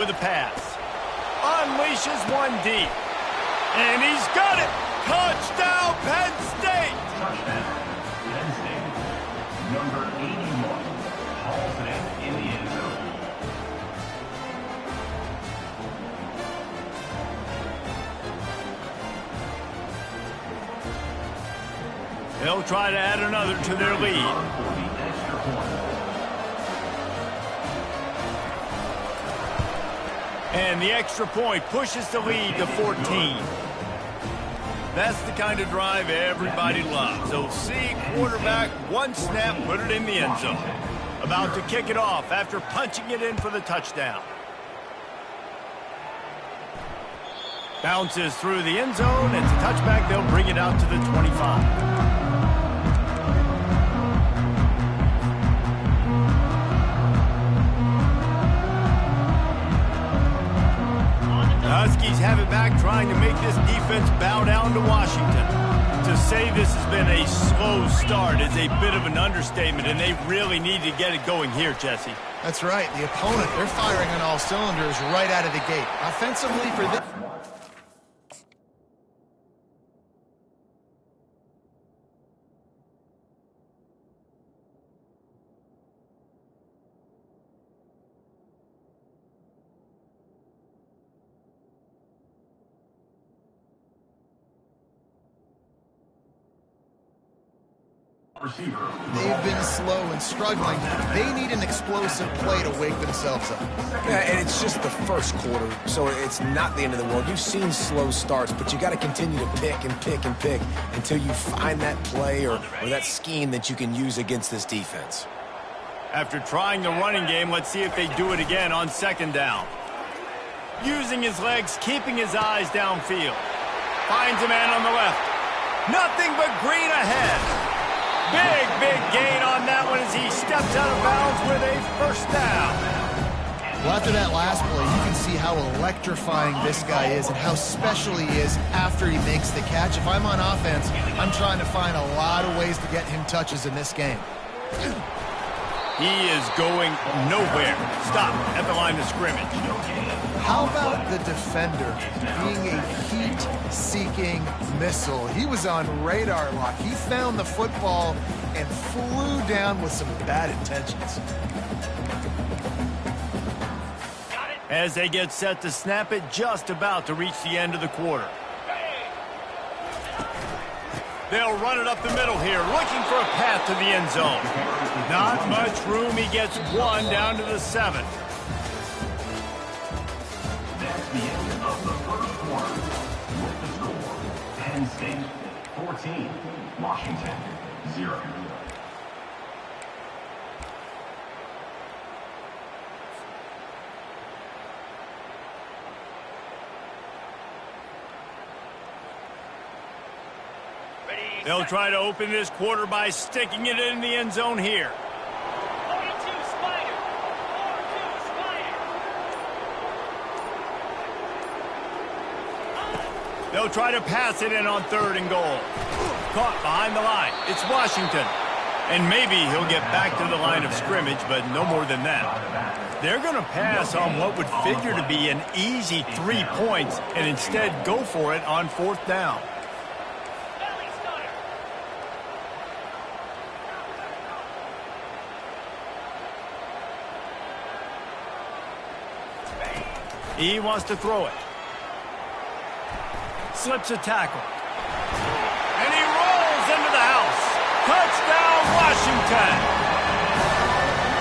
with a pass. Unleashes one deep. And he's got it! Touchdown, Penn State! Touchdown, Penn State. Number 81 hauls it in the end zone. They'll try to add another to their lead. And the extra point pushes the lead to 14. That's the kind of drive everybody loves. They'll see quarterback, one snap, put it in the end zone. About to kick it off after punching it in for the touchdown. Bounces through the end zone. It's a touchback. They'll bring it out to the 25. Huskies have it back, trying to make this defense bow down to Washington. To say this has been a slow start is a bit of an understatement, and they really need to get it going here, Jesse. That's right. The opponent, they're firing on all cylinders right out of the gate. Offensively for this... They've been slow and struggling. They need an explosive play to wake themselves up. Yeah, and it's just the first quarter, so it's not the end of the world. You've seen slow starts, but you got to continue to pick and pick and pick until you find that play or that scheme that you can use against this defense. After trying the running game, let's see if they do it again on second down. Using his legs, keeping his eyes downfield. Finds a man on the left. Nothing but green ahead. Big gain on that one as he steps out of bounds with a first down. Well, after that last play, you can see how electrifying this guy is and how special he is after he makes the catch. If I'm on offense, I'm trying to find a lot of ways to get him touches in this game. He is going nowhere. Stop at the line of scrimmage. How about the defender being a heat-seeking missile? He was on radar lock. He found the football and flew down with some bad intentions. As they get set to snap it, just about to reach the end of the quarter. They'll run it up the middle here, looking for a path to the end zone. Not much room. He gets one down to the 7. That's the end of the first quarter. With the score, Penn State 14, Washington 0. They'll try to open this quarter by sticking it in the end zone here. 42 Spider. 4-2 Spider. They'll try to pass it in on 3rd and goal. Caught behind the line. It's Washington. And maybe he'll get back to the line of scrimmage, but no more than that. They're going to pass on what would figure to be an easy 3 points and instead go for it on 4th down. He wants to throw it. Slips a tackle. And he rolls into the house. Touchdown, Washington.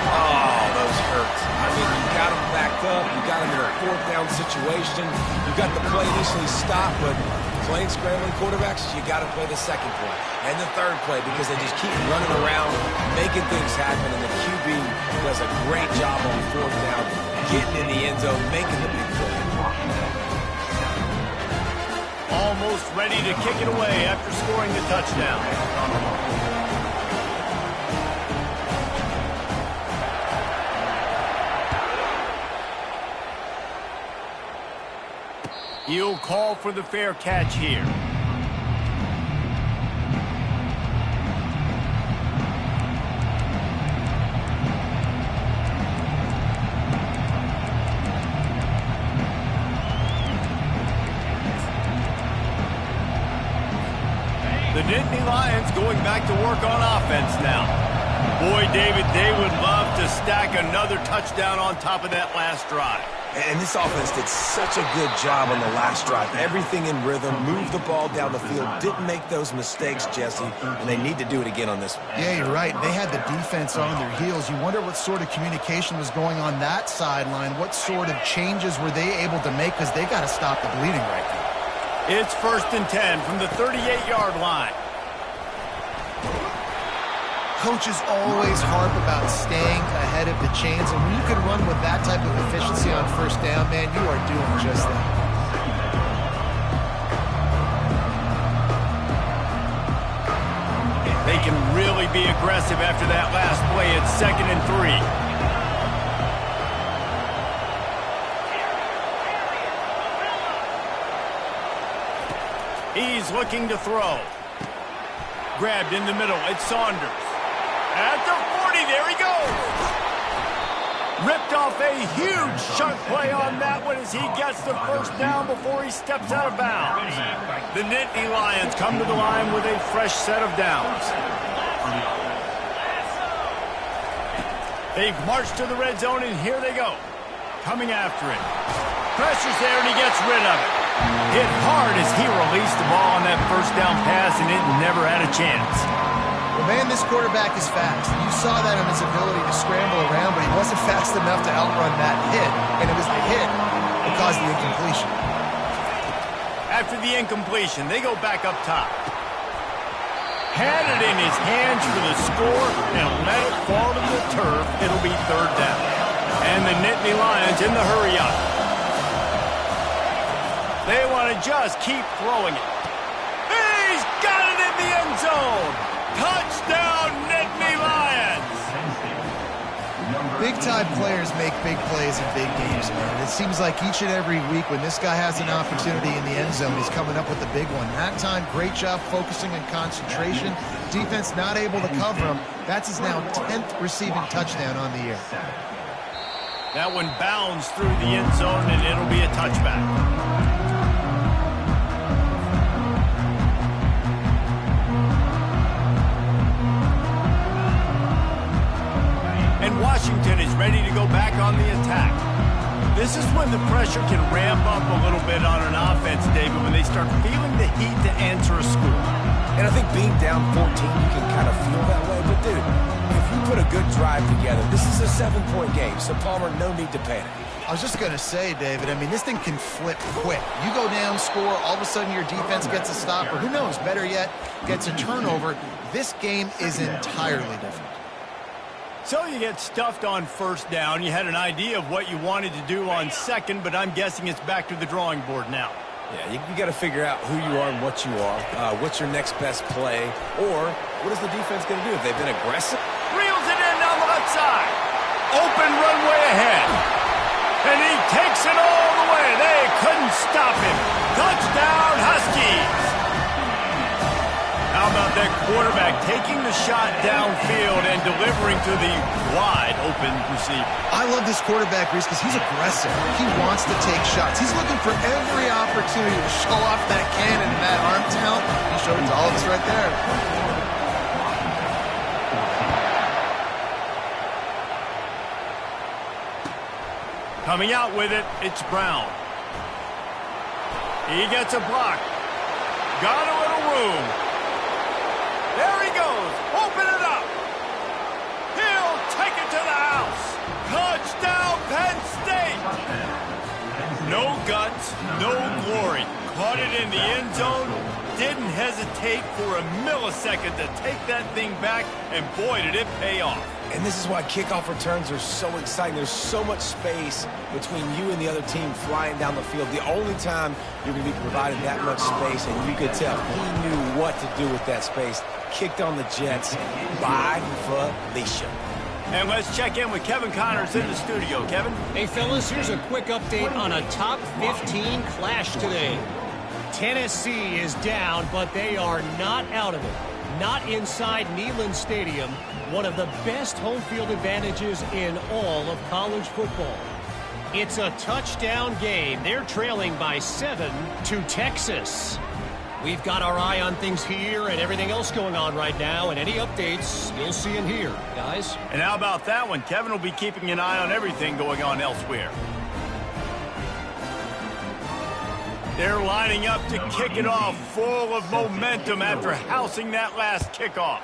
Oh, those hurt. I mean, you got him backed up. You got him in a 4th down situation. You got the play initially stopped, but playing scrambling quarterbacks, you got to play the 2nd play and the 3rd play because they just keep running around, making things happen, and the QB does a great job on 4th down, getting in the end zone, making the big play. Almost ready to kick it away after scoring the touchdown. He'll call for the fair catch here. Nittany Lions going back to work on offense now. Boy, David, they would love to stack another touchdown on top of that last drive. And this offense did such a good job on the last drive. Everything in rhythm, moved the ball down the field, didn't make those mistakes, Jesse, and they need to do it again on this one. Yeah, you're right. They had the defense on their heels. You wonder what sort of communication was going on that sideline. What sort of changes were they able to make, because they got to stop the bleeding right now. It's 1st and 10 from the 38-yard line. Coaches always harp about staying ahead of the chains, and when you can run with that type of efficiency on 1st down, man, you are doing just that. They can really be aggressive after that last play. It's 2nd and 3. He's looking to throw. Grabbed in the middle. It's Saunders. At the 40, there he goes. Ripped off a huge chunk play on that one as he gets the 1st down before he steps out of bounds. The Nittany Lions come to the line with a fresh set of downs. They've marched to the red zone, and here they go. Coming after it. Pressure's there, and he gets rid of it. Hit hard as he released the ball on that 1st down pass, and it never had a chance. Well, man, this quarterback is fast. You saw that on his ability to scramble around, but he wasn't fast enough to outrun that hit, and it was the hit that caused the incompletion. After the incompletion, they go back up top. Had it in his hands for the score and let it fall to the turf. It'll be 3rd down. And the Nittany Lions in the hurry-up. They want to just keep throwing it. He's got it in the end zone. Touchdown, Nittany Lions. Big-time players make big plays in big games, man. It seems like each and every week when this guy has an opportunity in the end zone, he's coming up with a big one. That time, great job focusing on concentration. Defense not able to cover him. That's his now 10th receiving touchdown on the year. That one bounds through the end zone, and it'll be a touchback. Washington is ready to go back on the attack. This is when the pressure can ramp up a little bit on an offense, David, when they start feeling the heat to answer a score. And I think being down 14, you can kind of feel that way. But, dude, if you put a good drive together, this is a 7-point game, so Palmer, no need to panic. I was just going to say, David, I mean, this thing can flip quick. You go down, score, all of a sudden your defense gets a stop, or who knows, better yet, gets a turnover. This game is entirely different. So you get stuffed on 1st down. You had an idea of what you wanted to do on 2nd, but I'm guessing it's back to the drawing board now. Yeah, you got to figure out who you are and what you are. What's your next best play? Or what is the defense going to do if they've been aggressive? Reels it in down the left side. Open runway ahead. And he takes it all the way. They couldn't stop him. Touchdown, Huskies. How about that quarterback taking the shot downfield and delivering to the wide-open receiver? I love this quarterback, Reese, because he's aggressive. He wants to take shots. He's looking for every opportunity to show off that cannon and that arm talent. He showed it to all of us right there. Coming out with it, it's Brown. He gets a block. Got a little room. There he goes. Open it up. He'll take it to the house. Touchdown, Penn State. No guts, no glory. Caught it in the end zone. Didn't hesitate for a millisecond to take that thing back, and boy, did it pay off. And this is why kickoff returns are so exciting. There's so much space between you and the other team flying down the field. The only time you're going to be provided that much space, and you could tell he knew what to do with that space. Kicked on the Jets by Felicia. And let's check in with Kevin Connors in the studio. Kevin? Hey, fellas, here's a quick update on a top 15 clash today. Tennessee is down, but they are not out of it. Not inside Neyland Stadium, one of the best home field advantages in all of college football. It's a touchdown game. They're trailing by 7 to Texas. We've got our eye on things here and everything else going on right now, and any updates you'll see in here, guys. And how about that one? Kevin will be keeping an eye on everything going on elsewhere. They're lining up to kick it off, full of momentum after housing that last kickoff.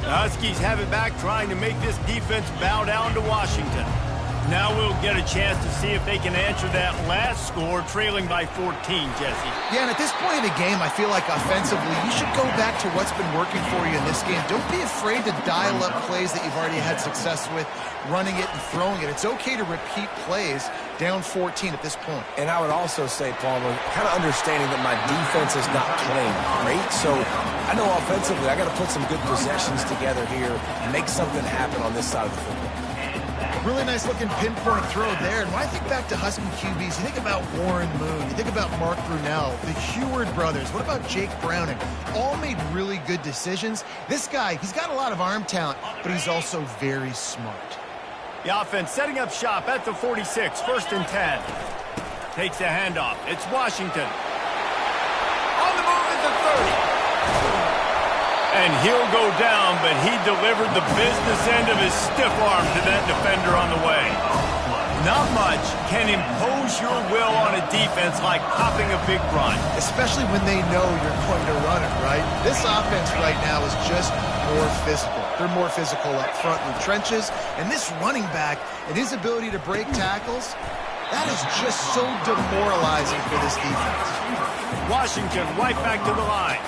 The Huskies have it back, trying to make this defense bow down to Washington. Now we'll get a chance to see if they can answer that last score, trailing by 14, Jesse. Yeah, and at this point in the game, I feel like offensively, you should go back to what's been working for you in this game. Don't be afraid to dial up plays that you've already had success with, running it and throwing it. It's okay to repeat plays down 14 at this point. And I would also say, Palmer, kind of understanding that my defense is not playing great, so I know offensively I got to put some good possessions together here and make something happen on this side of the football. Really nice looking pinpoint throw there. And when I think back to Husky QBs, you think about Warren Moon, you think about Mark Brunell, the Heward brothers, what about Jake Browning? All made really good decisions. This guy, he's got a lot of arm talent, but he's also very smart. The offense setting up shop at the 46, 1st and 10. Takes the handoff. It's Washington. On the move at the 30. And he'll go down, but he delivered the business end of his stiff arm to that defender on the way. Not much can impose your will on a defense like popping a big run. Especially when they know you're going to run it, right? This offense right now is just more physical. They're more physical up front in the trenches. And this running back and his ability to break tackles, that is just so demoralizing for this defense. Washington right back to the line.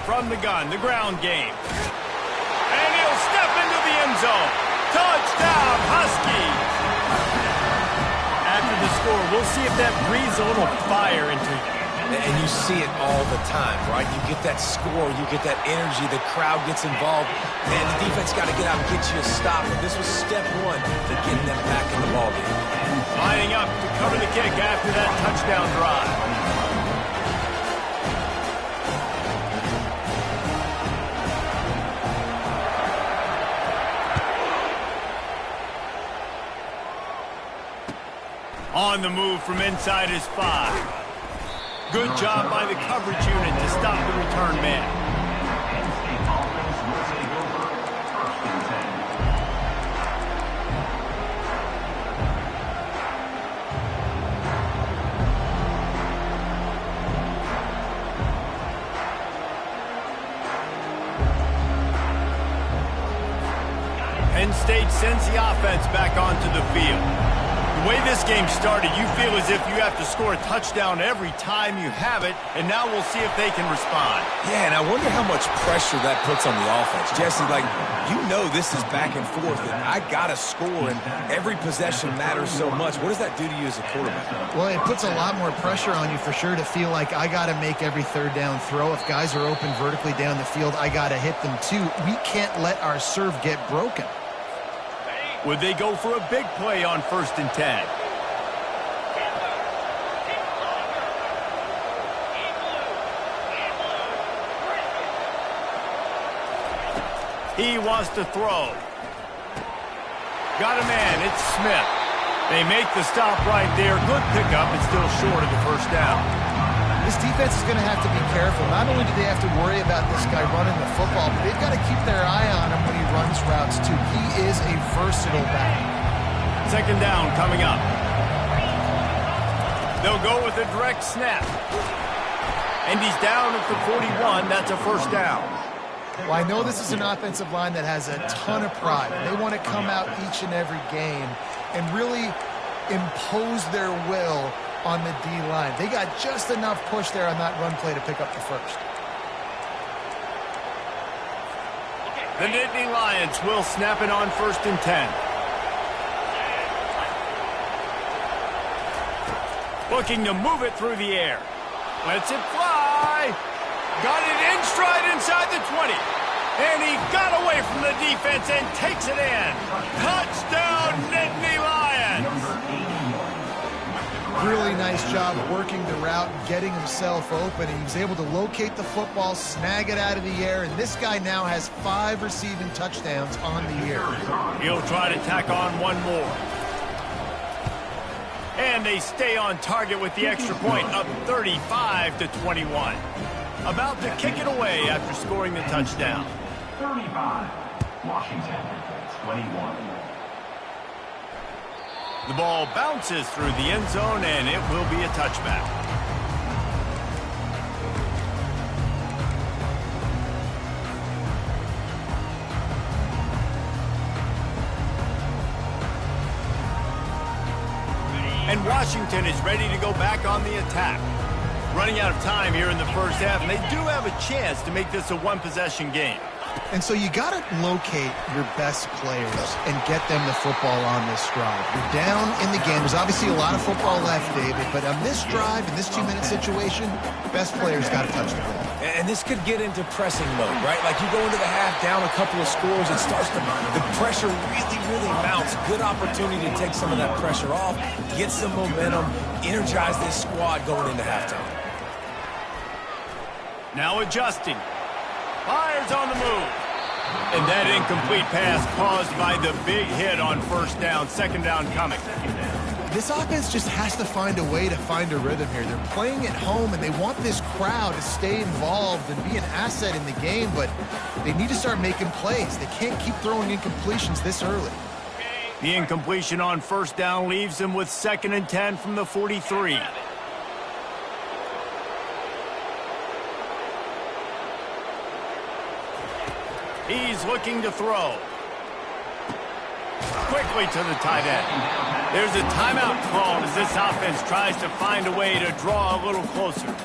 From the gun, the ground game. And he'll step into the end zone. Touchdown, Huskies! After the score, we'll see if that breathes a little fire into you. And you see it all the time, right? You get that score, you get that energy, the crowd gets involved. Man, the defense got to get out and get you a stop. And this was step one to getting them back in the ballgame. Lining up to cover the kick after that touchdown drive. On the move from inside his 5. Good job by the coverage unit to stop the return man. Penn State offense will take over 1st and 10. Penn State sends the offense back onto the field. The way this game started, you feel as if you have to score a touchdown every time you have it, and now we'll see if they can respond. Yeah, and I wonder how much pressure that puts on the offense. Jesse, like, you know this is back and forth, and I got to score, and every possession matters so much. What does that do to you as a quarterback? Well, it puts a lot more pressure on you for sure to feel like I got to make every 3rd down throw. If guys are open vertically down the field, I got to hit them too. We can't let our serve get broken. Would they go for a big play on 1st and 10? He wants to throw. Got a man. It's Smith. They make the stop right there. Good pickup. It's still short of the 1st down. This defense is going to have to be careful. Not only do they have to worry about this guy running the football, but they've got to keep their eye on him when he runs routes too. He is a versatile back. 2nd down coming up. They'll go with a direct snap. And he's down at the 41. That's a 1st down. Well, I know this is an offensive line that has a ton of pride. They want to come out each and every game and really impose their will on the D-line. They got just enough push there on that run play to pick up the 1st. The Nittany Lions will snap it on 1st and 10. Looking to move it through the air. Lets it fly. Got it in stride inside the 20. And he got away from the defense and takes it in. Touchdown, Nittany Lions. Really nice job working the route, getting himself open. He was able to locate the football, snag it out of the air, and this guy now has 5 receiving touchdowns on the year. He'll try to tack on one more. And they stay on target with the extra point, up 35-21. About to kick it away after scoring the touchdown. 35, Washington, 21. The ball bounces through the end zone, and it will be a touchback. And Washington is ready to go back on the attack. Running out of time here in the first half, and they do have a chance to make this a one-possession game. And so you got to locate your best players and get them the football on this drive. You're down in the game. There's obviously a lot of football left, David, but on this drive, in this 2-minute situation, best players got to touch the ball. And this could get into pressing mode, right? Like you go into the half down a couple of scores, it starts to, the pressure really mounts. Good opportunity to take some of that pressure off, get some momentum, energize this squad going into halftime. Now adjusting. Fires on the move. And that incomplete pass caused by the big hit on first down, second down coming. This offense just has to find a way to find a rhythm here. They're playing at home, and they want this crowd to stay involved and be an asset in the game, but they need to start making plays. They can't keep throwing incompletions this early. The incompletion on first down leaves them with 2nd and 10 from the 43. He's looking to throw. Quickly to the tight end. There's a timeout called as this offense tries to find a way to draw a little closer.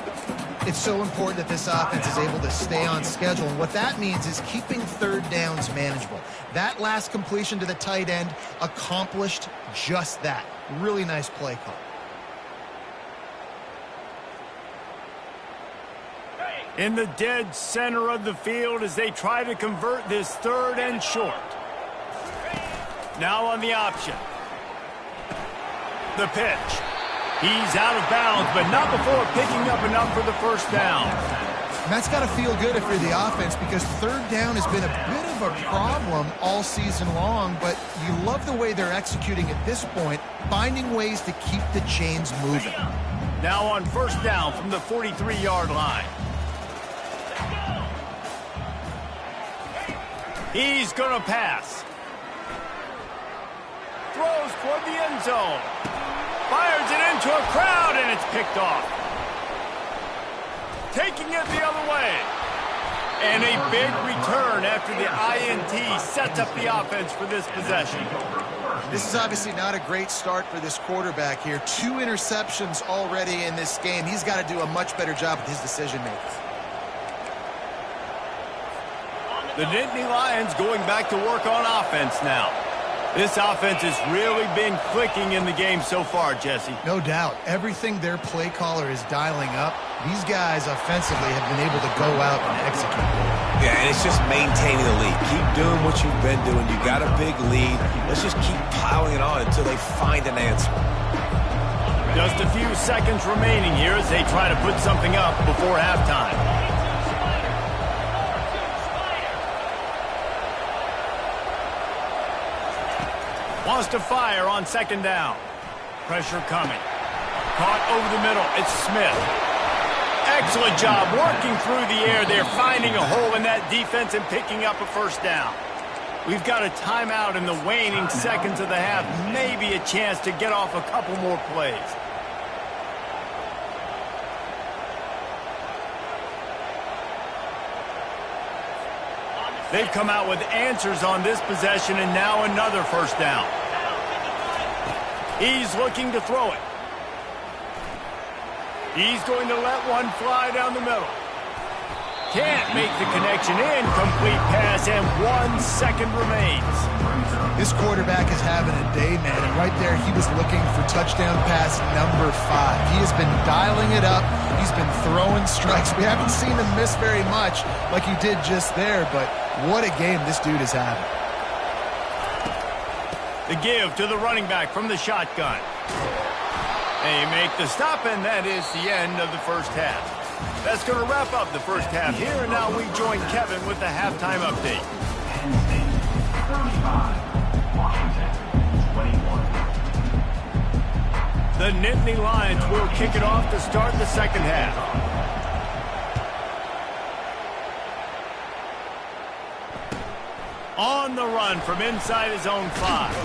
It's so important that this offense is able to stay on schedule, and what that means is keeping third downs manageable. That last completion to the tight end accomplished just that. Really nice play call. In the dead center of the field as they try to convert this 3rd and short. Now on the option. The pitch. He's out of bounds, but not before picking up enough for the first down. And that's got to feel good if you're the offense, because third down has been a bit of a problem all season long, but you love the way they're executing at this point, finding ways to keep the chains moving. Now on first down from the 43-yard line. He's going to pass. Throws toward the end zone. Fires it into a crowd, and it's picked off. Taking it the other way. And a big return after the INT sets up the offense for this possession. This is obviously not a great start for this quarterback here. 2 interceptions already in this game. He's got to do a much better job with his decision-making. The Nittany Lions going back to work on offense now. This offense has really been clicking in the game so far, Jesse. No doubt. Everything their play caller is dialing up, these guys offensively have been able to go out and execute. Yeah, and it's just maintaining the lead. Keep doing what you've been doing. You got a big lead. Let's just keep piling it on until they find an answer. Just a few seconds remaining here as they try to put something up before halftime. Wants to fire on second down. Pressure coming. Caught over the middle. It's Smith. Excellent job working through the air. They're finding a hole in that defense and picking up a first down. We've got a timeout in the waning seconds of the half. Maybe a chance to get off a couple more plays. They've come out with answers on this possession, and now another first down. He's looking to throw it. He's going to let one fly down the middle. Can't make the connection. Incomplete pass, and 1 second remains. This quarterback is having a day, man, and right there he was looking for touchdown pass number 5. He has been dialing it up. He's been throwing strikes. We haven't seen him miss very much like he did just there, but what a game this dude is having. The give to the running back from the shotgun. They make the stop, and that is the end of the first half. That's going to wrap up the first half here, and now we join Kevin with the halftime update. Penn State 35, Washington 21. The Nittany Lions will kick it off to start the second half. On the run from inside his own 5.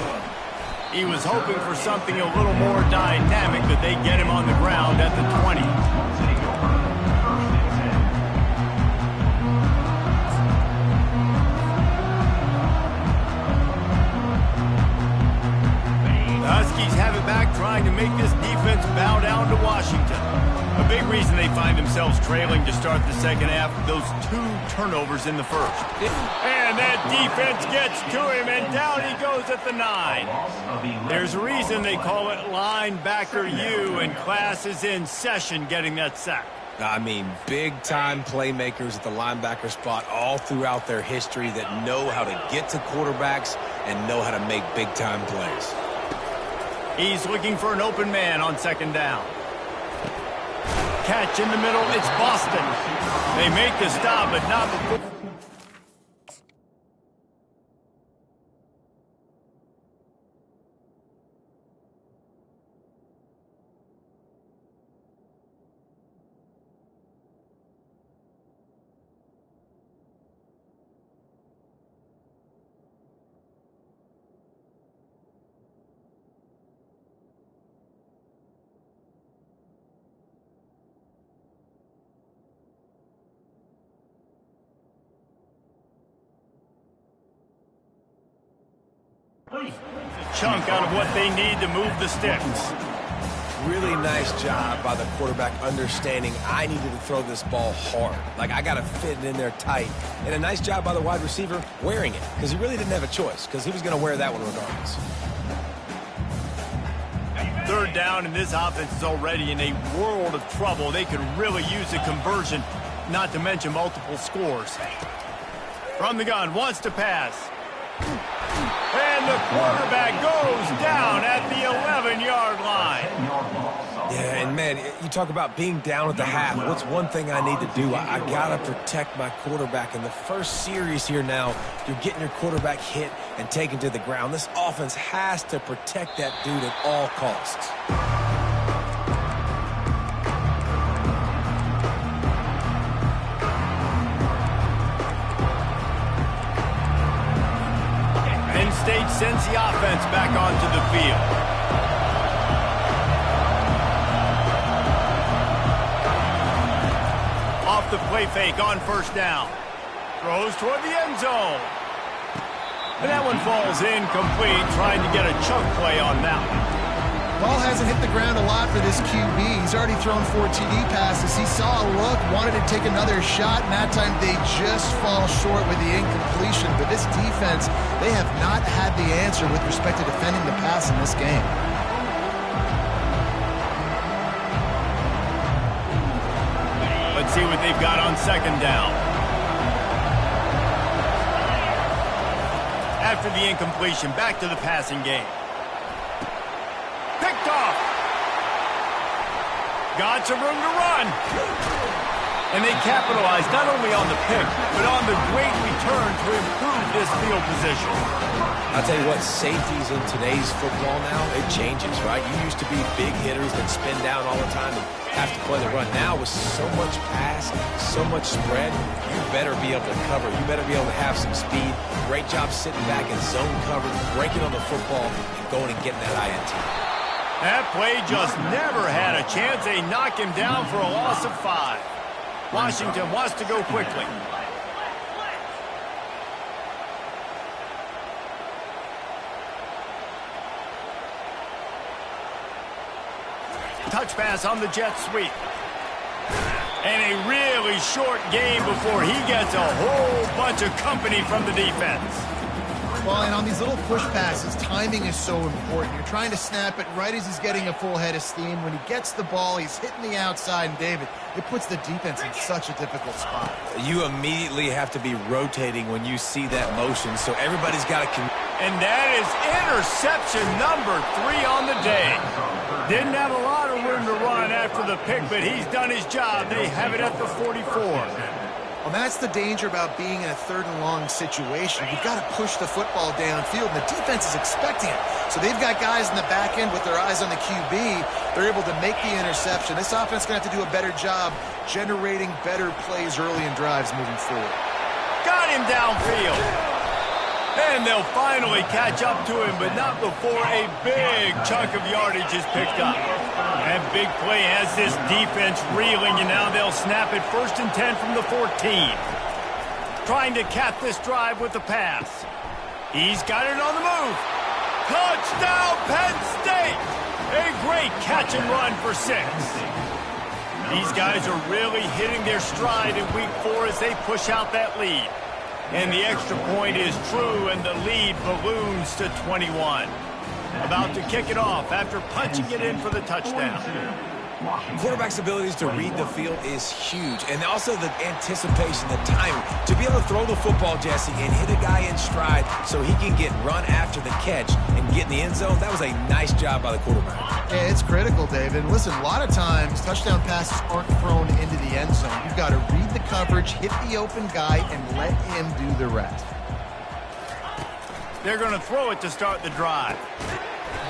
He was hoping for something a little more dynamic, but they get him on the ground at the 20. Take over, 1st and 10. The Huskies have it back, trying to make this defense bow down to Washington. A big reason they find themselves trailing to start the second half, those 2 turnovers in the first. And that defense gets to him, and down he goes at the 9. There's a reason they call it linebacker U, and class is in session getting that sack. I mean, big-time playmakers at the linebacker spot all throughout their history that know how to get to quarterbacks and know how to make big-time plays. He's looking for an open man on second down. Catch in the middle, it's Boston. They make the stop, but not before. Chunk out of what they need to move the sticks. Really nice job by the quarterback understanding I needed to throw this ball hard. Like, I got to fit it in there tight. And a nice job by the wide receiver wearing it, because he really didn't have a choice, because he was going to wear that one regardless. Third down, and this offense is already in a world of trouble. They could really use a conversion, not to mention multiple scores. From the gun, wants to pass. And the quarterback goes down at the 11-yard line. Yeah, and man, you talk about being down at the half. What's one thing I need to do? I got to protect my quarterback. In the first series here now, you're getting your quarterback hit and taken to the ground. This offense has to protect that dude at all costs. Penn State sends the offense back onto the field. Off the play fake on first down. Throws toward the end zone. And that one falls incomplete, trying to get a chunk play on that one. Ball hasn't hit the ground a lot for this QB. He's already thrown 4 TD passes. He saw a look, wanted to take another shot, and that time they just fall short with the incompletion. But this defense, they have not had the answer with respect to defending the pass in this game. Let's see what they've got on second down. After the incompletion, back to the passing game. Picked off. Got some room to run. And they capitalized not only on the pick, but on the great return to improve this field position. I'll tell you what, safeties in today's football now, it changes, right? You used to be big hitters that spin down all the time and have to play the run. Now with so much pass, so much spread, you better be able to cover. You better be able to have some speed. Great job sitting back in zone coverage, breaking on the football, and going and getting that INT. That play just never had a chance. They knock him down for a loss of 5. Washington wants to go quickly. Touch pass on the jet sweep. And a really short game before he gets a whole bunch of company from the defense. Well, and on these little push passes, timing is so important. You're trying to snap it right as he's getting a full head of steam. When he gets the ball, he's hitting the outside, and David, it puts the defense in such a difficult spot. You immediately have to be rotating when you see that motion, so everybody's got to... And that is interception number 3 on the day. Didn't have a lot of room to run after the pick, but he's done his job. They have it at the 44. Well, that's the danger about being in a 3rd and long situation. You've got to push the football downfield, and the defense is expecting it. So they've got guys in the back end with their eyes on the QB. They're able to make the interception. This offense is going to have to do a better job generating better plays early in drives moving forward. Got him downfield. And they'll finally catch up to him, but not before a big chunk of yardage is picked up. That big play has this defense reeling, and now they'll snap it 1st and 10 from the 14. Trying to cap this drive with the pass. He's got it on the move. Touchdown, Penn State! A great catch and run for 6. These guys are really hitting their stride in week 4 as they push out that lead. And the extra point is true, and the lead balloons to 21. About to kick it off after punching it in for the touchdown. Quarterback's abilities to read the field is huge, and also the anticipation, the timing. To be able to throw the football, Jesse, and hit a guy in stride so he can get run after the catch and get in the end zone, that was a nice job by the quarterback. Yeah, it's critical, David. Listen, a lot of times touchdown passes aren't thrown into the end zone. You've got to read the coverage, hit the open guy, and let him do the rest. They're going to throw it to start the drive.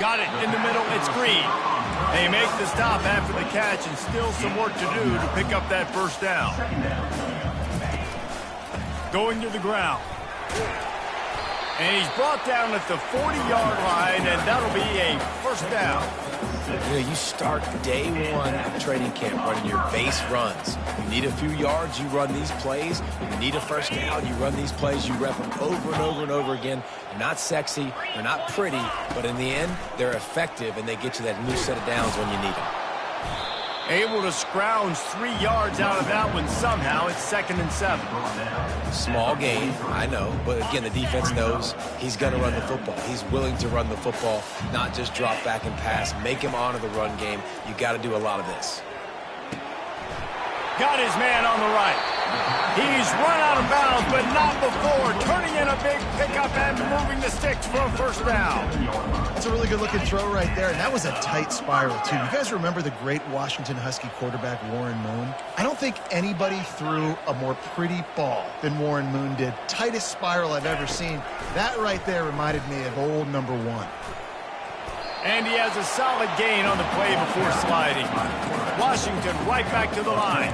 Got it in the middle. It's Green. They make the stop after the catch, and still some work to do to pick up that 1st down. Going to the ground. And he's brought down at the 40-yard line, and that'll be a 1st down. You know, you start day 1 of training camp running your base runs. You need a few yards, you run these plays. You need a 1st down, you run these plays. You rep them over and over and over again. They're not sexy, they're not pretty, but in the end, they're effective, and they get you that new set of downs when you need them. Able to scrounge 3 yards out of that one somehow. It's 2nd and 7. Small gain, I know, but again, the defense knows he's going to run the football. He's willing to run the football, not just drop back and pass. Make him honor the run game. You got to do a lot of this. Got his man on the right. He's run out of bounds, but not before turning in a big pickup and moving the sticks for a 1st down. That's a really good-looking throw right there, and that was a tight spiral, too. You guys remember the great Washington Husky quarterback Warren Moon? I don't think anybody threw a more pretty ball than Warren Moon did. Tightest spiral I've ever seen. That right there reminded me of old number 1. And he has a solid gain on the play before sliding. Washington right back to the line.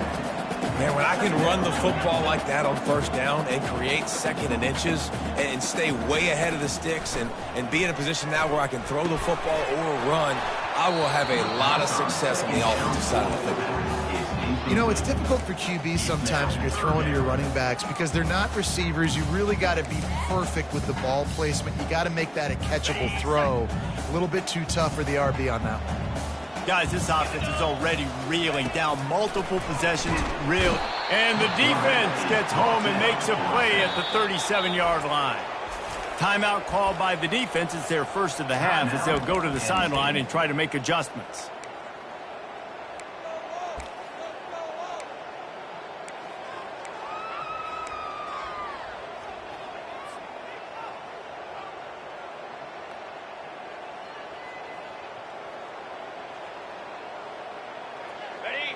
Man, when I can run the football like that on 1st down and create 2nd and inches and stay way ahead of the sticks and be in a position now where I can throw the football or run, I will have a lot of success on the offensive side of the football. You know, it's difficult for QBs sometimes when you're throwing to your running backs because they're not receivers. You really got to be perfect with the ball placement. You got to make that a catchable throw. A little bit too tough for the RB on that one. Guys, this offense is already reeling down multiple possessions. And the defense gets home and makes a play at the 37-yard line. Timeout called by the defense. It's their 1st of the half as they'll go to the sideline and try to make adjustments.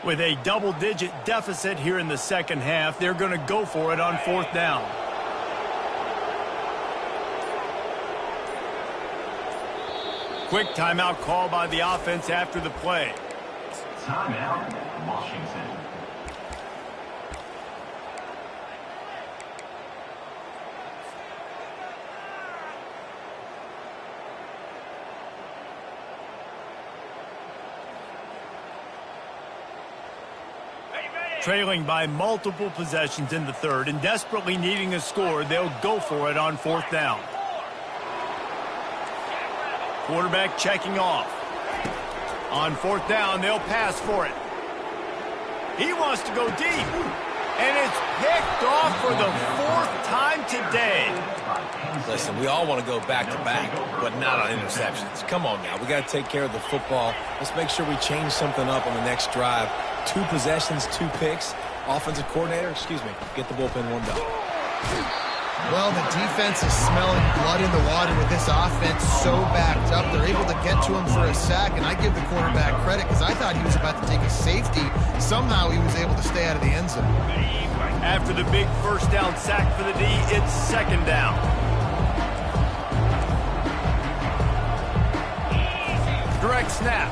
With a double-digit deficit here in the 2nd half, they're going to go for it on 4th down. Quick timeout call by the offense after the play. Timeout, Washington. Trailing by multiple possessions in the 3rd and desperately needing a score, they'll go for it on 4th down. Quarterback checking off. On 4th down, they'll pass for it. He wants to go deep. And it's picked off for the 4th time today. Listen, we all want to go back-to-back, but not on interceptions. Come on now. We got to take care of the football. Let's make sure we change something up on the next drive. 2 possessions, 2 picks. Offensive coordinator, get the bullpen warmed up. Well, the defense is smelling blood in the water with this offense so backed up. They're able to get to him for a sack, and I give the quarterback credit because I thought he was about to take a safety. Somehow he was able to stay out of the end zone. After the big first down sack for the D, it's 2nd down. Direct snap.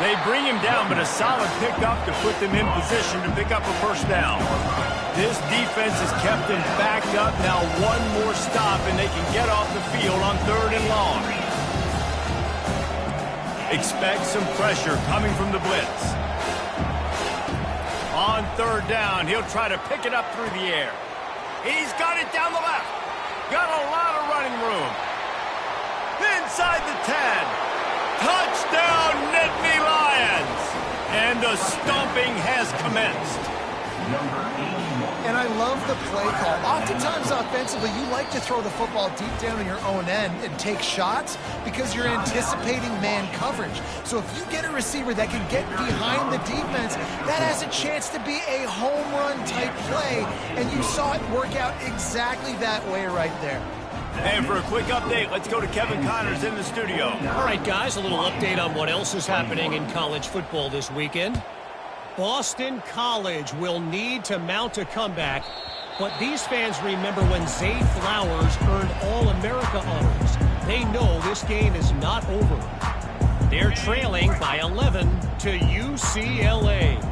They bring him down, but a solid pickup to put them in position to pick up a first down. This defense has kept them backed up. Now 1 more stop, and they can get off the field on 3rd and long. Expect some pressure coming from the blitz. On 3rd down, he'll try to pick it up through the air. He's got it down the left. Got a lot of running room. Inside the 10. Touchdown, Nittany Lions! And the stomping has commenced. And I love the play call. Oftentimes offensively, you like to throw the football deep down in your own end and take shots because you're anticipating man coverage. So if you get a receiver that can get behind the defense, that has a chance to be a home run type play. And you saw it work out exactly that way right there. And for a quick update, let's go to Kevin Connors in the studio. All right, guys, a little update on what else is happening in college football this weekend. Boston College will need to mount a comeback, but these fans remember when Zay Flowers earned All-America honors. They know this game is not over. They're trailing by 11 to UCLA.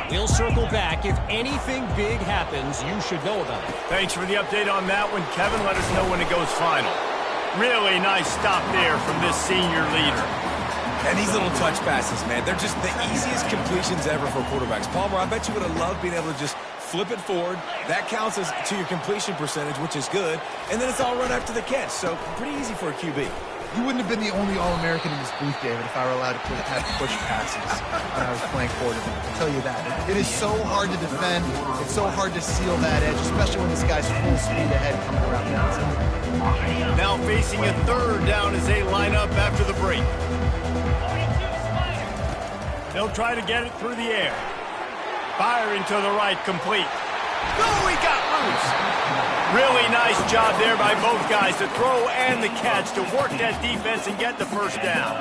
We'll circle back. If anything big happens, you should know about it. Thanks for the update on that one, Kevin. Let us know when it goes final. Really nice stop there from this senior leader. And these little touch passes, man, they're just the easiest completions ever for quarterbacks. Palmer, I bet you would have loved being able to just flip it forward. That counts as to your completion percentage, which is good. And then it's all run after the catch, so pretty easy for a QB. You wouldn't have been the only All-American in this booth, David, if I were allowed to have push passes when I was playing quarterback. I'll tell you that. It is so hard to defend. It's so hard to seal that edge, especially when this guy's full speed ahead coming around the outside. Now facing a 3rd down as they line up after the break. They'll try to get it through the air. Firing to the right, complete. Oh, he got loose. Really nice job there by both guys to throw and the catch to work that defense and get the first down.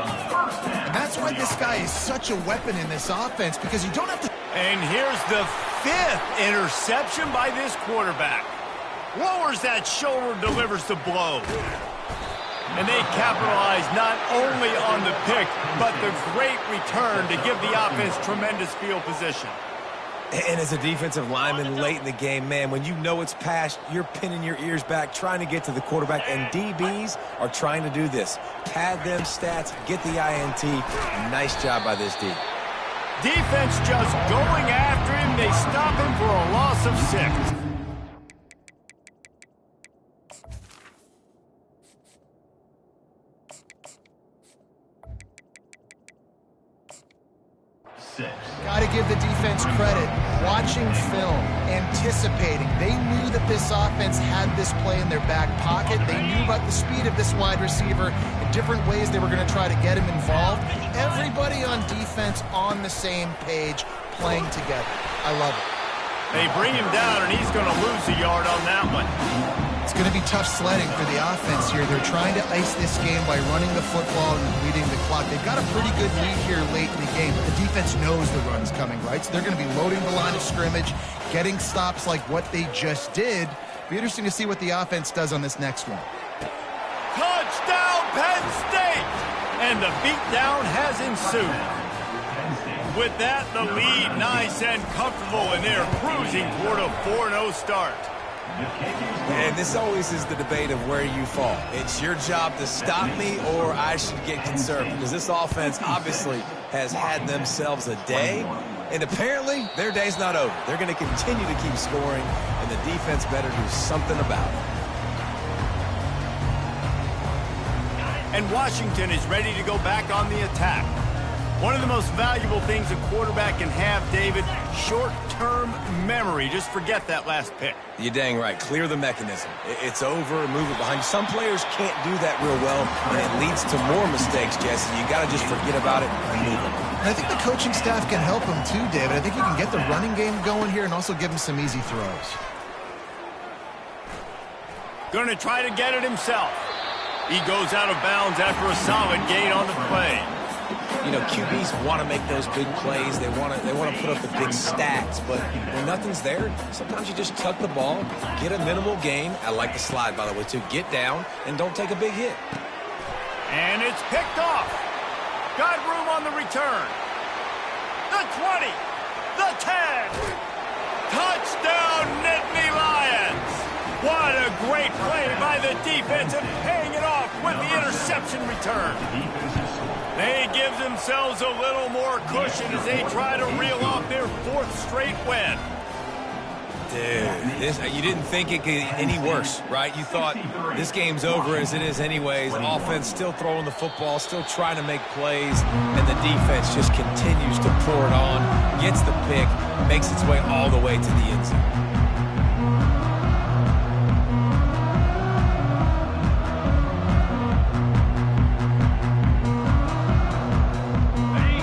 And that's why this guy is such a weapon in this offense, because you don't have to... And here's the 5th interception by this quarterback. Lowers that shoulder, delivers the blow. And they capitalize not only on the pick, but the great return to give the offense tremendous field position. And as a defensive lineman late in the game, man, when you know it's past, you're pinning your ears back, trying to get to the quarterback, and DBs are trying to do this. Pad them stats, get the INT. Nice job by this D. Defense just going after him. They stop him for a loss of 6. Got to give the defense credit. Watching film, anticipating. They knew that this offense had this play in their back pocket. They knew about the speed of this wide receiver and different ways they were going to try to get him involved. Everybody on defense on the same page, playing together. I love it. They bring him down, and he's going to lose a yard on that one. It's going to be tough sledding for the offense here. They're trying to ice this game by running the football and leading the clock. They've got a pretty good lead here late in the game, but the defense knows the run's coming, right? So they're going to be loading the line of scrimmage, getting stops like what they just did. Be interesting to see what the offense does on this next one. Touchdown, Penn State! And the beatdown has ensued. With that, the lead nice and comfortable, and they're cruising toward a 4-0 start. And this always is the debate of where you fall. It's your job to stop me, or I should get concerned, because this offense obviously has had themselves a day, and apparently their day's not over. They're going to continue to keep scoring, and the defense better do something about it. And Washington is ready to go back on the attack. One of the most valuable things a quarterback can have, David, short-term memory. Just forget that last pick. You're dang right. Clear the mechanism. It's over, move it behind you. Some players can't do that real well, and it leads to more mistakes, Jesse. You got to just forget about it and move it. And I think the coaching staff can help him too, David. I think you can get the running game going here and also give him some easy throws. Going to try to get it himself. He goes out of bounds after a solid gain on the play. You know, QBs want to make those big plays. They want to put up the big stats, but when nothing's there, sometimes you just tuck the ball, get a minimal gain. I like the slide, by the way, too. Get down and don't take a big hit. And it's picked off. Got room on the return. The 20, the 10. Touchdown, Nittany Lions. What a great play by the defense and paying it off with the interception return. They give themselves a little more cushion as they try to reel off their 4th straight win. Dude, you didn't think it could get any worse, right? You thought this game's over as it is anyways. Offense still throwing the football, still trying to make plays, and the defense just continues to pour it on, gets the pick, makes its way all the way to the end zone.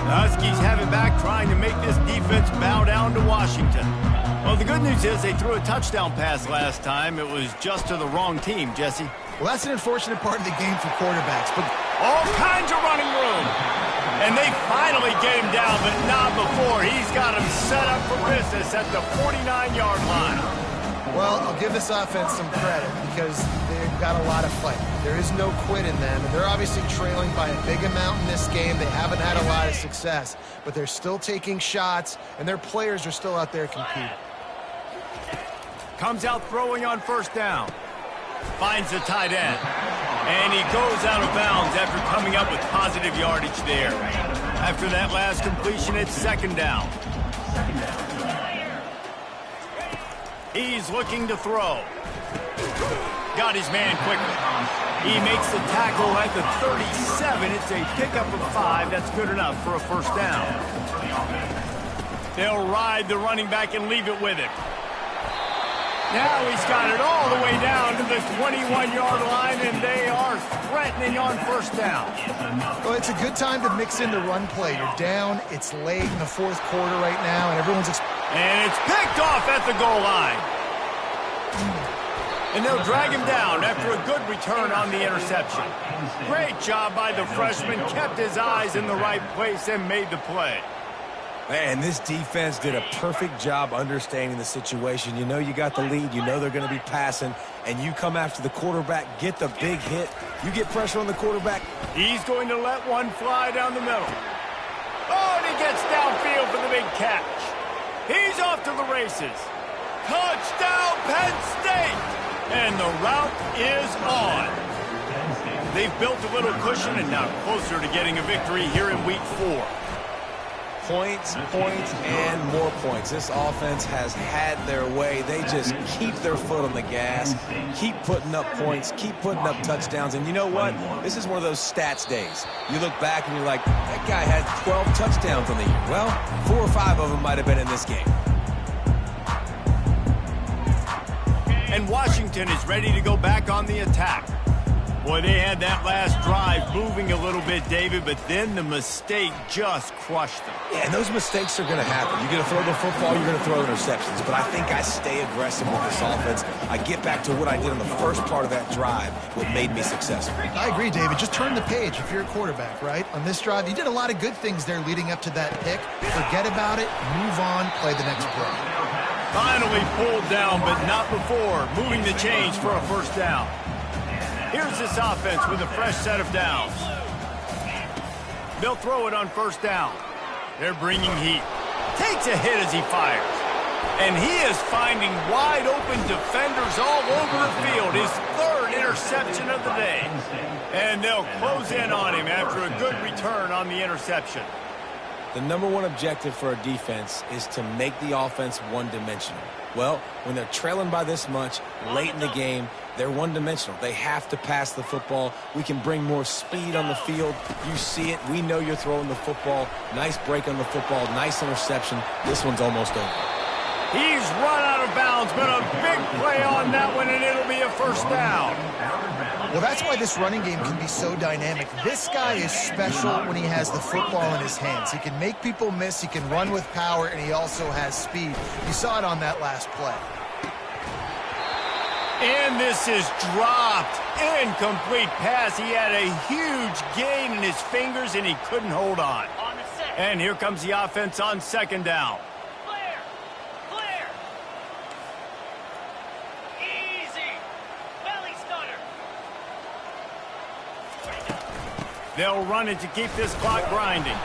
Huskies have it back, trying to make this defense bow down to Washington. Well, the good news is they threw a touchdown pass last time. It was just to the wrong team, Jesse. Well, that's an unfortunate part of the game for quarterbacks, but all kinds of running room. And they finally get him down, but not before. He's got him set up for business at the 49-yard line. well, I'll give this offense some credit because they've got a lot of fight. There is no quit in them, and they're obviously trailing by a big amount in this game. They haven't had a lot of success, but they're still taking shots, and their players are still out there competing. Comes out throwing on first down. Finds the tight end. And he goes out of bounds after coming up with positive yardage there. After that last completion, it's second down. He's looking to throw. Got his man quickly. He makes the tackle at the 37. It's a pickup of 5. That's good enough for a first down. They'll ride the running back and leave it with him. Now he's got it all the way down to the 21-yard line, and they are threatening on first down. Well, it's a good time to mix in the run play. You're down. It's late in the fourth quarter right now, and everyone's... And it's picked off at the goal line. And they'll drag him down after a good return on the interception. Great job by the freshman. Kept his eyes in the right place and made the play. Man, this defense did a perfect job understanding the situation. You know you got the lead. You know they're going to be passing. And you come after the quarterback, get the big hit. You get pressure on the quarterback. He's going to let one fly down the middle. Oh, and he gets downfield for the big catch. He's off to the races. Touchdown, Penn State! And the route is on. They've built a little cushion and now closer to getting a victory here in week 4. Points, points, and more points. This offense has had their way. They just keep their foot on the gas, keep putting up points, keep putting up touchdowns. And you know what? This is one of those stats days. You look back and you're like, that guy had 12 touchdowns on the year. Well, 4 or 5 of them might have been in this game. And Washington is ready to go back on the attack. Boy, they had that last drive moving a little bit, David, but then the mistake just crushed them. Yeah, and those mistakes are going to happen. You're going to throw the football, you're going to throw interceptions. But I think I stay aggressive with this offense. I get back to what I did on the first part of that drive, what made me successful. I agree, David. Just turn the page if you're a quarterback, right? On this drive, you did a lot of good things there leading up to that pick. Forget about it, move on, play the next play. Finally pulled down, but not before moving the chains for a first down. Here's this offense with a fresh set of downs. They'll throw it on first down. They're bringing heat. Takes a hit as he fires. And he is finding wide open defenders all over the field. His 3rd interception of the day. And they'll close in on him after a good return on the interception. The #1 objective for a defense is to make the offense one-dimensional. Well, when they're trailing by this much late in the game, They're one-dimensional. They have to pass the football. We can bring more speed on the field. You see it. We know you're throwing the football. Nice break on the football. Nice interception. This one's almost over. He's run out of bounds, but a big play on that one, and it'll be a first down. Well, that's why this running game can be so dynamic. This guy is special when he has the football in his hands. He can make people miss, he can run with power, and he also has speed. You saw it on that last play. And this is dropped. Incomplete pass. He had a huge gain in his fingers, and he couldn't hold on. On the set. And here comes the offense on second down. Clear. Clear. Easy. Belly stunner. They'll run it to keep this clock grinding.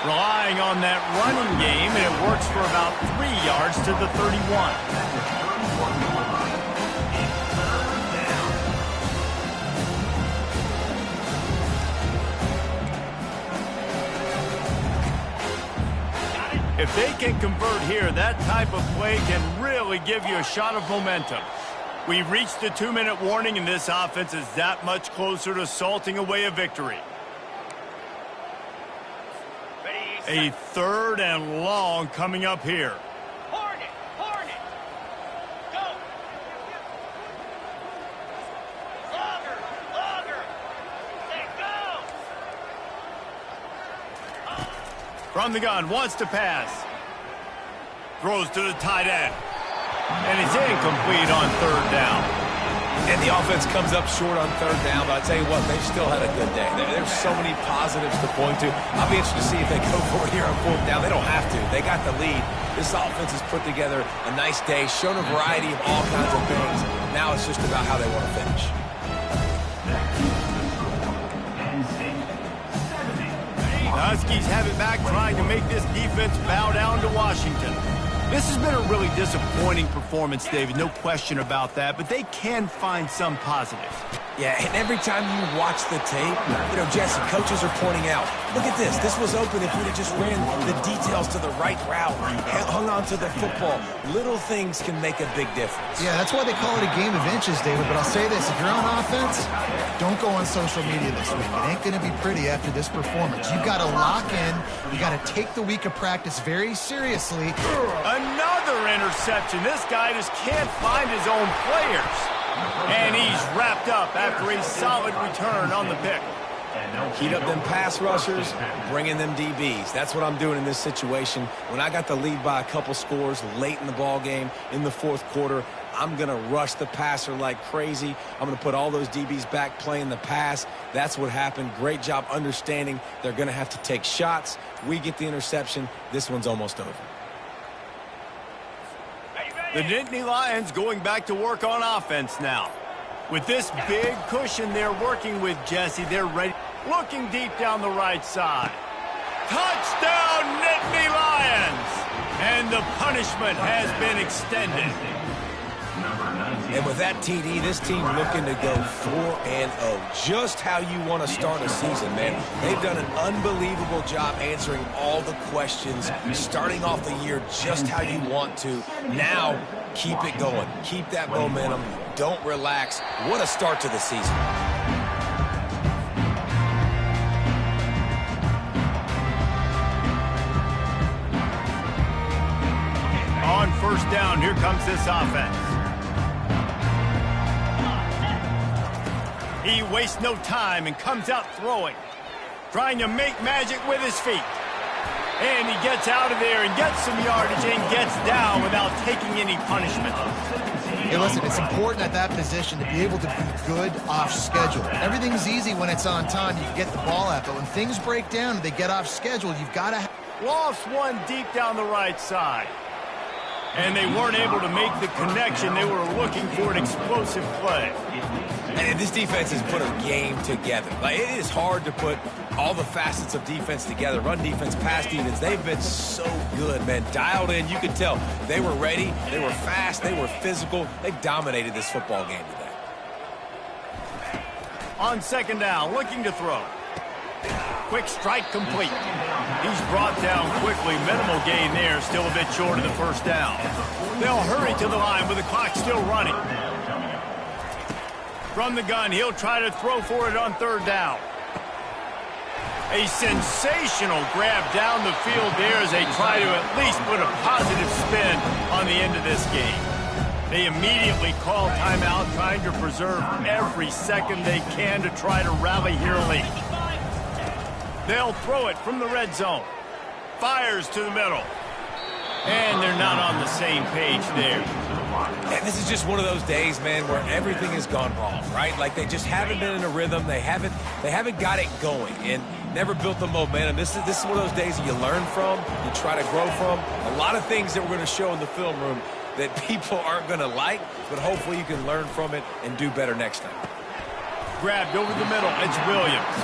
Relying on that running game, and it works for about 3 yards to the 31. If they can convert here, that type of play can really give you a shot of momentum. We've reached the 2-minute warning, and this offense is that much closer to salting away a victory. Ready, A third and long coming up here. Hornet. Hornet. Go. Longer. Longer. Let go. From the gun, wants to pass. Throws to the tight end. And it's incomplete on third down. And the offense comes up short on third down, but I tell you what, they've still had a good day. There's so many positives to point to. I'll be interested to see if they go for it here on fourth down. They don't have to. They got the lead. This offense has put together a nice day, shown a variety of all kinds of things. Now it's just about how they want to finish. The Huskies have it back, trying to make this defense bow down to Washington. This has been a really disappointing performance, David, no question about that, but they can find some positives. Yeah, and every time you watch the tape, Jesse, coaches are pointing out, look at this. This was open if we'd have just ran the details to the right route, hung on to the football. Little things can make a big difference. Yeah, that's why they call it a game of inches, David. But I'll say this, if you're on offense, don't go on social media this week. It ain't going to be pretty after this performance. You've got to lock in. You got to take the week of practice very seriously. Another interception. This guy just can't find his own players. And he's wrapped up after a solid return on the pick. Heat up them pass rushers, bring in them DBs. That's what I'm doing in this situation. When I got the lead by a couple scores late in the ball game, in the fourth quarter, I'm going to rush the passer like crazy. I'm going to put all those DBs back playing the pass. That's what happened. Great job understanding they're going to have to take shots. We get the interception. This one's almost over. The Nittany Lions going back to work on offense now. With this big cushion they're working with, Jesse, they're ready. Looking deep down the right side. Touchdown, Nittany Lions! And the punishment has been extended. And with that TD, this team looking to go 4-0. Just how you want to start a season, man. They've done an unbelievable job answering all the questions, starting off the year just how you want to. Now, keep it going. Keep that momentum. Don't relax. What a start to the season. On first down, here comes this offense. He wastes no time and comes out throwing. Trying to make magic with his feet. And he gets out of there and gets some yardage and gets down without taking any punishment. Hey, listen, it's important at that position to be able to be good off schedule. Everything's easy when it's on time. You can get the ball out. But when things break down and they get off schedule, you've got to... Lost one deep down the right side. And they weren't able to make the connection. They were looking for an explosive play. And this defense has put a game together. Like, it is hard to put all the facets of defense together. Run defense, pass defense. They've been so good, man. Dialed in. You could tell they were ready. They were fast. They were physical. They dominated this football game today. On second down, looking to throw. Quick strike complete. He's brought down quickly. Minimal gain there. Still a bit short of the first down. They'll hurry to the line with the clock still running. From the gun, he'll try to throw for it on third down. A sensational grab down the field there as they try to at least put a positive spin on the end of this game. They immediately call timeout, trying to preserve every second they can to try to rally here late. They'll throw it from the red zone. Fires to the middle. And they're not on the same page there. And this is just one of those days, man, where everything has gone wrong, right? Like they just haven't been in a rhythm. They haven't got it going and never built the momentum. This is one of those days that you learn from, you try to grow from. A lot of things that we're going to show in the film room that people aren't going to like, but hopefully you can learn from it and do better next time. Grabbed over the middle, it's Williams.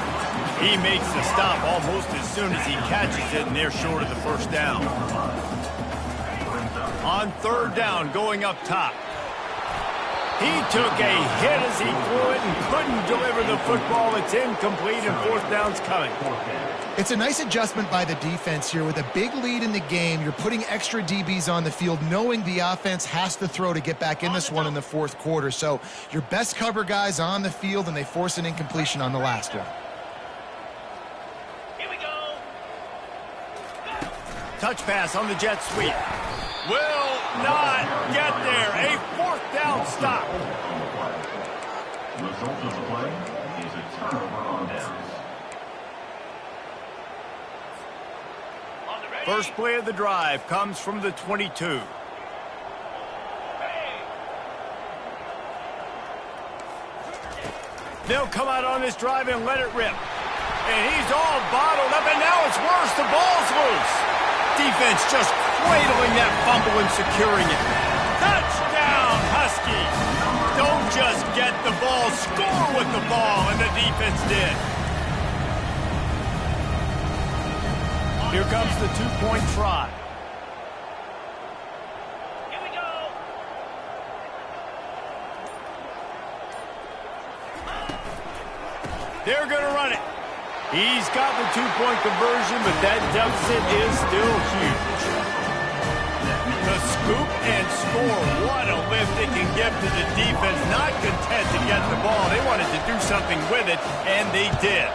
He makes the stop almost as soon as he catches it, and they're short of the first down. On third down, going up top. He took a hit as he threw it and couldn't deliver the football. It's incomplete, and fourth down's coming. It's a nice adjustment by the defense here. With a big lead in the game, you're putting extra DBs on the field, knowing the offense has to throw to get back in this one in the fourth quarter. So your best cover guys on the field, and they force an incompletion on the last one. Here we go. Touch pass on the jet sweep. Will not get there. A fourth down stop. The result of the play is a turnover on downs. On the ready. First play of the drive comes from the 22. They'll come out on this drive and let it rip. And he's all bottled up, and now it's worse. The ball's loose. Defense just cradling that fumble and securing it. Touchdown, Huskies. Don't just get the ball, score with the ball, and the defense did. Here comes the two-point try. Here we go. They're going to run it. He's got the two-point conversion, but that deficit is still huge. The scoop and score. What a lift it can give to the defense. Not content to get the ball. They wanted to do something with it, and they did.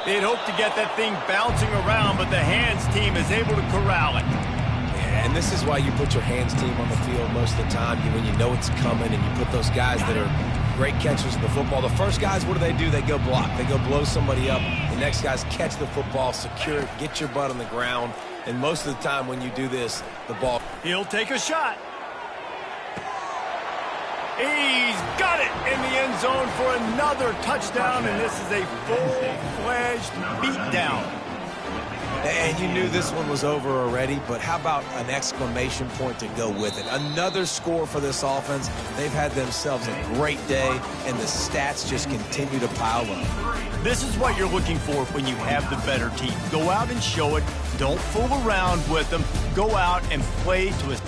They'd hoped to get that thing bouncing around, but the hands team is able to corral it. Yeah, and this is why you put your hands team on the field most of the time when you know it's coming, and you put those guys that are great catchers of the football. The first guys, what do? They go block. They go blow somebody up. The next guys catch the football, secure it, get your butt on the ground. And most of the time when you do this, the ball... He'll take a shot. He's got it in the end zone for another touchdown, and this is a full-fledged beatdown. And you knew this one was over already, but how about an exclamation point to go with it? Another score for this offense. They've had themselves a great day, and the stats just continue to pile up. This is what you're looking for when you have the better team. Go out and show it. Don't fool around with them. Go out and play to a...